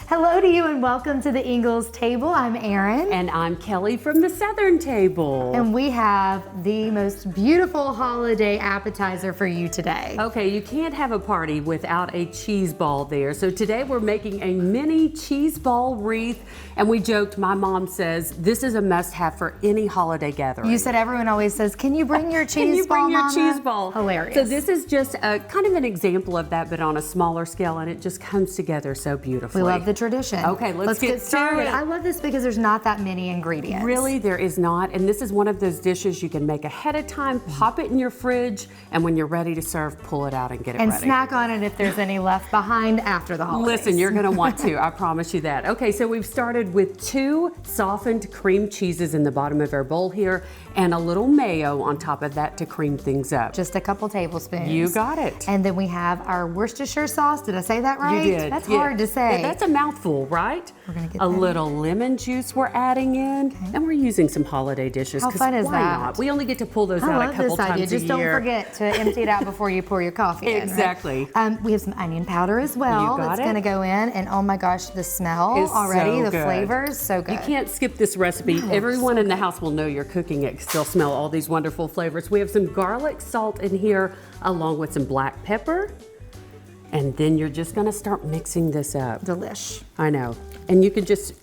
Hello to you and welcome to the Ingles table. I'm Erin. And I'm Kelli from the Southern table. And we have the most beautiful holiday appetizer for you today. Okay, you can't have a party without a cheese ball there. So today we're making a mini cheese ball wreath. And we joked, my mom says, this is a must-have for any holiday gathering. You said everyone always says, can you bring your cheese ball, Can you bring your Mama? cheese ball? Hilarious. So this is just a kind of an example of that, but on a smaller scale, and it just comes together so beautifully. We love the tradition. Okay, let's get started. to it. I love this because there's not that many ingredients. Really, there is not, and this is one of those dishes you can make ahead of time, pop it in your fridge, and when you're ready to serve, pull it out and get it ready. And snack on it if there's any left behind after the holidays. Listen, you're gonna want to, I promise you that. Okay, so we've started with 2 softened cream cheeses in the bottom of our bowl here, and a little mayo on top of that to cream things up. Just a couple tablespoons. You got it. And then we have our Worcestershire sauce. Did I say that right? You did. That's hard to say. Yeah, that's a mouthful, right? We're gonna get a that little lemon juice we're adding in, and we're using some holiday dishes. How fun is why that? Not? We only get to pull those out a couple times a year. Just don't forget to empty it out before you pour your coffee in. Exactly. Right? We have some onion powder as well. You got that's it. Gonna go in, and oh my gosh, the smell It's already, so the good. flavors, so good. You can't skip this recipe. Everyone in the house will know you're cooking it. Still smell all these wonderful flavors. We have some garlic salt in here, along with some black pepper. And then you're just gonna start mixing this up. Delish. I know. And you can just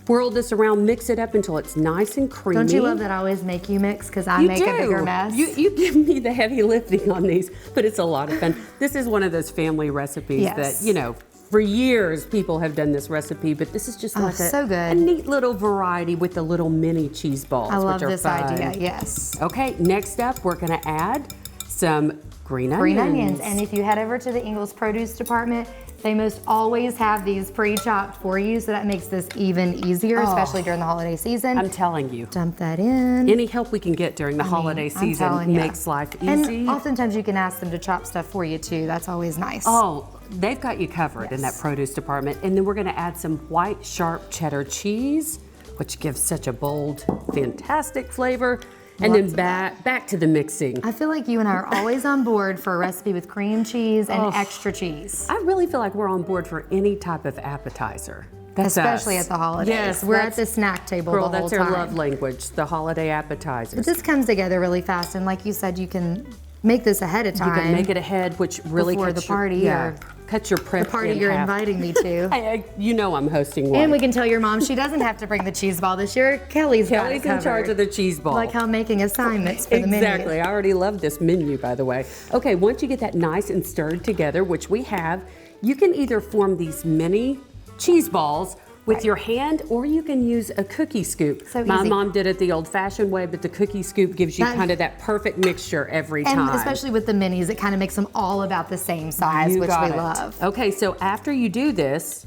swirl this around, mix it up until it's nice and creamy. Don't you love that I always make you mix because I make a bigger mess? You give me the heavy lifting on these, but it's a lot of fun. This is one of those family recipes that, you know, for years people have done this recipe, but this is just like so good. a neat little variety with the little mini cheese balls, I love which are this fun. idea, yes. Okay, next up we're gonna add some green onions. Green onions, and if you head over to the Ingles produce department, they most always have these pre-chopped for you, so that makes this even easier, especially during the holiday season. I'm telling you. Dump that in. Any help we can get during the holiday season makes life easy. And oftentimes you can ask them to chop stuff for you too. That's always nice. Oh, they've got you covered in that produce department. And then we're gonna add some white sharp cheddar cheese, which gives such a bold, fantastic flavor. And then back to the mixing. I feel like you and I are always on board for a recipe with cream cheese and extra cheese. I really feel like we're on board for any type of appetizer. That's especially us. at the holidays. Yes, we're at the snack table girl, the whole that's our time. love language, the holiday appetizers. But this comes together really fast, and like you said, you can make this ahead of time. You can make it ahead, which really before cuts the party your, cut your prep the party in you're half. inviting me to. You know I'm hosting one. And we can tell your mom she doesn't have to bring the cheese ball this year. Kelli's got it in charge of the cheese ball. Like how I'm making assignments for the menu. Exactly. I already love this menu, by the way. Okay, once you get that nice and stirred together, which we have, you can either form these mini cheese balls with your hand, or you can use a cookie scoop. So My easy. mom did it the old-fashioned way, but the cookie scoop gives you kind of that perfect mixture every And time. especially with the minis, it kind of makes them all about the same size, which we love. Okay, so after you do this,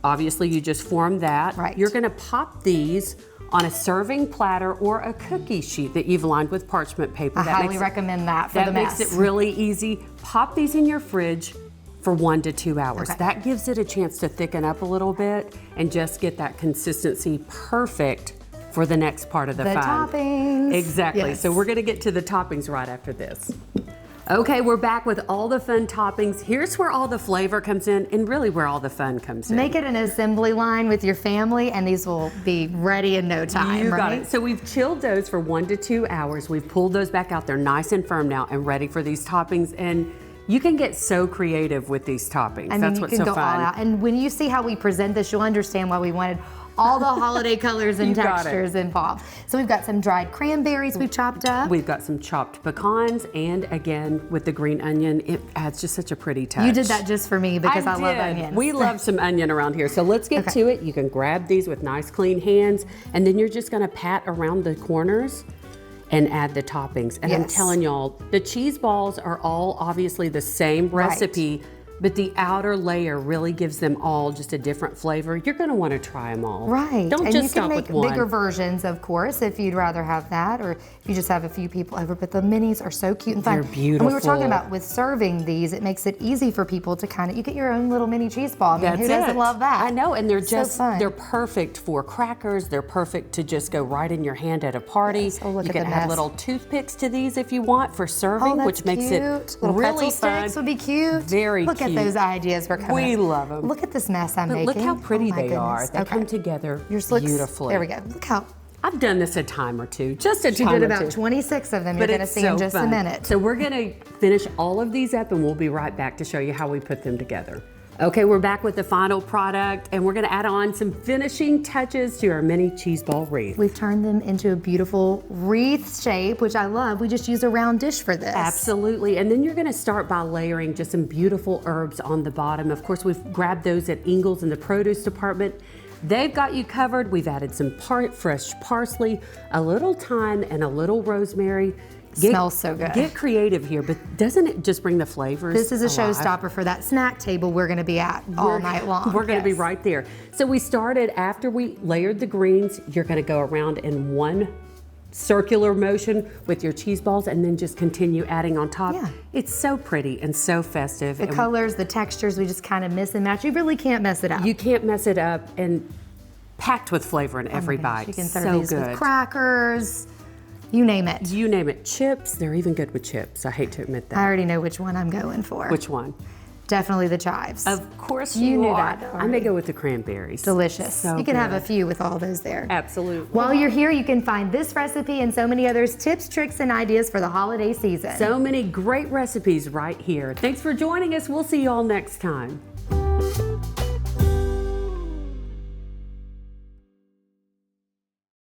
obviously you just form that. Right. You're gonna pop these on a serving platter or a cookie sheet that you've lined with parchment paper. I highly recommend that for the mess. That makes it really easy. Pop these in your fridge for 1 to 2 hours. Okay. That gives it a chance to thicken up a little bit and just get that consistency perfect for the next part of the fun. Toppings. Exactly. Yes. So we're gonna get to the toppings right after this. Okay, we're back with all the fun toppings. Here's where all the flavor comes in and really where all the fun comes in. Make it an assembly line with your family and these will be ready in no time, You right? got it. So we've chilled those for 1 to 2 hours. We've pulled those back out. They're nice and firm now and ready for these toppings. And you can get so creative with these toppings. I mean, That's what's so you can go all fun. out. And when you see how we present this, you'll understand why we wanted all the holiday colors and textures involved. So we've got some dried cranberries we've chopped up. We've got some chopped pecans, and again, with the green onion, it adds just such a pretty touch. You did that just for me because I love did. onions. We love some onion around here. So let's get to it. You can grab these with nice clean hands, and then you're just gonna pat around the corners and add the toppings. And I'm telling y'all, the cheese balls are all obviously the same recipe, but the outer layer really gives them all just a different flavor. You're gonna wanna try them all. Right. Don't and just stop with one. you can make bigger versions, of course, if you'd rather have that, or if you just have a few people over, but the minis are so cute and fun. They're beautiful. And we were talking about with serving these, it makes it easy for people to kind of, you get your own little mini cheese ball. I mean, who doesn't love that? I know, and they're So just, fun. they're perfect for crackers. They're perfect to just go right in your hand at a party. Yes. Oh, look you at can the add mess. little toothpicks to these if you want for serving, Oh, that's which makes cute. it Little really pretzel fun. sticks would be cute. Very Look cute. that those ideas were coming. We love them. Look at this mess I'm making. Look how pretty Oh my they are. goodness. They come together beautifully. There we go. Look how. I've done this a time or two, just a She time did or about two. 26 of them. But You're going to it's see in so just a fun. minute. So we're going to finish all of these up and we'll be right back to show you how we put them together. Okay, we're back with the final product and we're going to add on some finishing touches to our mini cheese ball wreath. We've turned them into a beautiful wreath shape, which I love. We just use a round dish for this. Absolutely, and then you're going to start by layering just some beautiful herbs on the bottom. Of course, we've grabbed those at Ingles in the produce department. They've got you covered. We've added some fresh parsley, a little thyme, and a little rosemary. Smells so good. Get creative here, but doesn't it just bring the flavors? This is a alive? showstopper for that snack table we're going to be at all night long. We're going to be right there. So we started after we layered the greens. You're going to go around in one circular motion with your cheese balls and then just continue adding on top. Yeah. It's so pretty and so festive. The colors, the textures, we just kind of mix and match. You really can't mess it up. You can't mess it up, and packed with flavor in every bite. You can serve so these good. with crackers, you name it. You name it. Chips, they're even good with chips. I hate to admit I that. already know which one I'm going for. Which one? Definitely the chives. Of course You knew are. that I may go with the cranberries. Delicious. So you can have a good. few with all those there. Absolutely. While you're here, you can find this recipe and so many others, tips, tricks, and ideas for the holiday season. So many great recipes right here. Thanks for joining us. We'll see you all next time.